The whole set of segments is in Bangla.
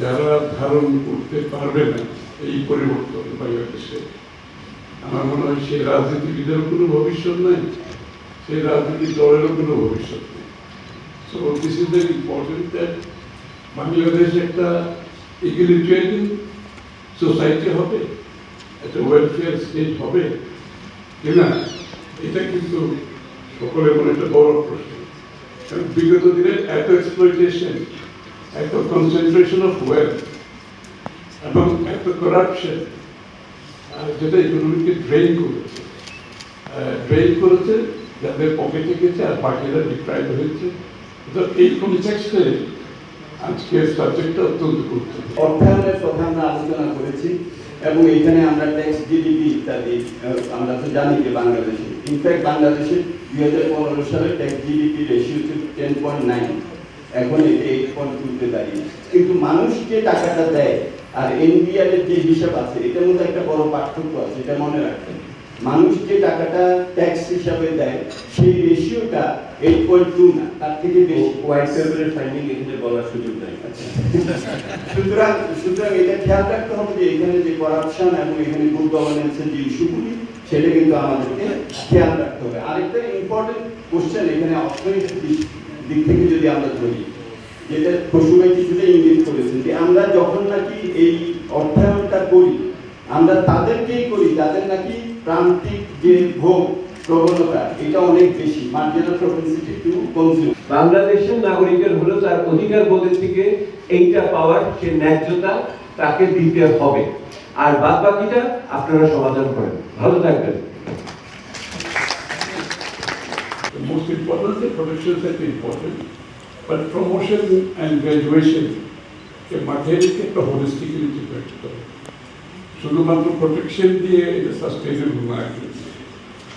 যারা ধারণ করতে পারবে না এই পরিবর্তন বাংলাদেশে, আমার মনে হয় সেই রাজনীতিবিদেরও কোনো ভবিষ্যৎ নাই, সেই রাজনীতির দলেরও কোনো ভবিষ্যৎ নেই। So this is very important that Bangladesh একটা ইকুয়ালিটারিয়ান সোসাইটি হবে, একটা ওয়েলফেয়ার স্টেট হবে কিনা, এটা কিন্তু সকলের মনে একটা বড় প্রশ্ন। কারণ বিগত দিনের এত এক্সপ্লয়টেশন, এত কনসেন্ট্রেশন অফ ওয়েলথ এবং এত করাপশন, যেটা ইকোনমিকে ড্রেন করেছে, যাদের পকেটে গেছে আর বাকিরা ডিপ্রাইভ হয়েছে। তো এই কনটেক্সটে আজকের সাবজেক্টটা অত্যন্ত গুরুত্বপূর্ণ। অর্থায়নের কথা আমরা আলোচনা করেছি এবং এখানে আমরা ট্যাক্স, জিডিপি ইত্যাদি আমরা তো জানি যে বাংলাদেশে, ইনফ্যাক্ট বাংলাদেশে 2015 সালে ট্যাক্স জিডিপি রেশিও ছিল 10.9, এখন এটা 8.2-তে দাঁড়িয়ে। কিন্তু মানুষ যে টাকাটা দেয় আর এনবিআর এর যে হিসাব আছে, এটার মধ্যে একটা বড় পার্থক্য আছে, এটা মনে রাখবেন। মানুষ যে টাকাটা ট্যাক্স হিসাবে দেয় সেই রেশিওটা 8.2 না, তার থেকে বেশি। হোয়াইট পেপারের ফাইন্ডিং এখানে বলার সুযোগ নাই। সুতরাং এটা খেয়াল রাখতে হবে যে এখানে যে করাপশন এবং এখানে গুড গভর্নেন্সের যে ইস্যুগুলি, সেটা কিন্তু আমাদেরকে খেয়াল রাখতে হবে। আরেকটা ইম্পর্টেন্ট কোশ্চেন এখানে অর্থনৈতিক দিক থেকে যদি আমরা ধরি, যেটা খসুভাই কিছুটা ইঙ্গিত করেছেন, যে আমরা যখন নাকি এই অর্থায়নটা করি, আমরা তাদেরকেই করি যাদের নাকি প্রান্তিক যে ভোগ প্রবণতা এটা অনেক বেশি, মার্জিনাল প্রপেন্সিটি টু কনজিউম। বাংলাদেশের নাগরিকের হলো তার অধিকার বোধের থেকে এইটা পাওয়ার, সে ন্যায্যতা তাকে দিতে হবে, আর বাদ বাকিটা আপনারা সমাধান করেন। ভালো থাকবেন। The most important, the protection is important, but promotion and graduation के माध्यम से একটা holistically treat করতে হবে। শুধুমাত্র প্রোটেকশন দিয়ে এটা সাস্টেইনেবল না।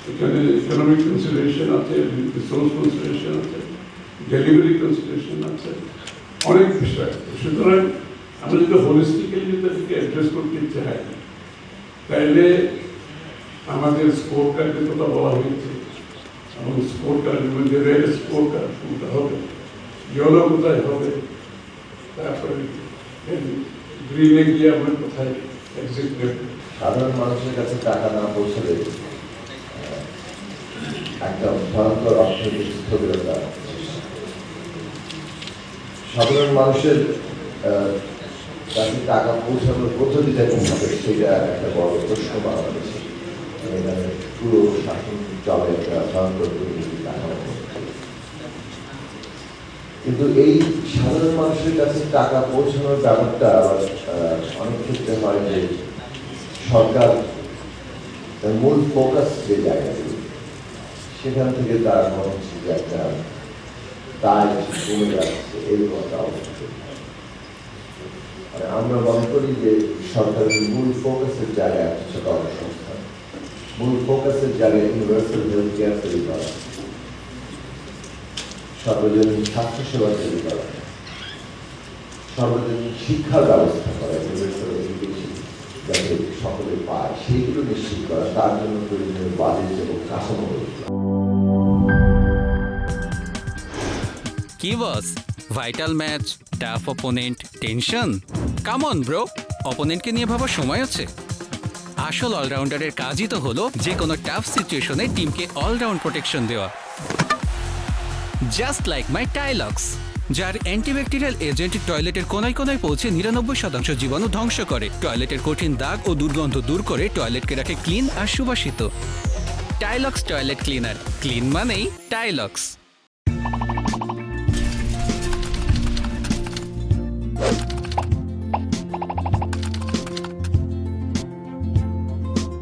এখানে ইকোনমিক কনসিডারেশন আছে, রিসোর্স কনসিডারেশন আছে, ডেলিভারি কনসিডারেশন আছে, অনেক বিষয় আছে। সুতরাং আমরা যদি হোলিস্টিক্যালি যদি অ্যাড্রেস করতে চাই, তাহলে আমাদের স্কোর কার্ডের কথা বলা হয়েছে, এবং স্কোর কার্ডের মধ্যে রেড স্কোর কার্ড কোনটা হবে, ইয়েলো কোথায় হবে, তারপরে গ্রিনে গিয়ে আমরা কোথায় এক্সিট নেব। সাধারণ মানুষের কাছে টাকা না পৌঁছালে একটা ভয়ঙ্কর অর্থনৈতিক স্থবিরতা। সাধারণ মানুষের কাছে টাকা পৌঁছানোর পদ্ধতিটা কোন হবে, সেটা একটা বড় প্রশ্ন বাংলাদেশে। এখানে পুরো শাসন চলে একটা ভয়ঙ্কর দুর্নীতি কাঠামো। কিন্তু এই সাধারণ মানুষের কাছে টাকা পৌঁছানোর ব্যাপারটা আবার অনেক ক্ষেত্রে হয় যে সরকার মূল ফোকাস যে জায়গাগুলি, সেখান থেকে তার মনে হচ্ছে যে একটা দায় কমে যাচ্ছে, এরকম একটা অবস্থা। আমরা মনে করি যে সরকারের মূল ফোকাসের জায়গায় হচ্ছে কর্মসংস্থান, মূল ফোকাসের জায়গায় ইউনিভার্সাল হেলথ কেয়ার তৈরি করা, সর্বজনীন স্বাস্থ্যসেবা তৈরি করা, সর্বজনীন শিক্ষার ব্যবস্থা করা, ইউনিভার্সাল এডুকেশন যাতে সকলে পায়, সেইগুলো নিশ্চিত করা, তার জন্য প্রয়োজনীয় বাজেট এবং কাঠামো। কি boss, vital match, tough opponent, tension? Come on bro, অপোনেন্টকে নিয়ে ভাবার সময় আছে। আসল অলরাউন্ডারের কাজই তো হলো যে কোনো টাফ সিচুয়েশনে টিমকে অলরাউন্ড প্রোটেকশন দেওয়া। জাস্ট লাইক মাই টাইলক্স, যার অ্যান্টিব্যাকটেরিয়াল এজেন্ট টয়লেটের কোনায় কোনায় পৌঁছে 99% জীবাণু ধ্বংস করে, টয়লেটের কঠিন দাগ ও দুর্গন্ধ দূর করে টয়লেটকে রাখে ক্লিন আর সুবাসিত। টাইলক্স টয়লেট ক্লিনার, ক্লিন মানেই টাইলক্স।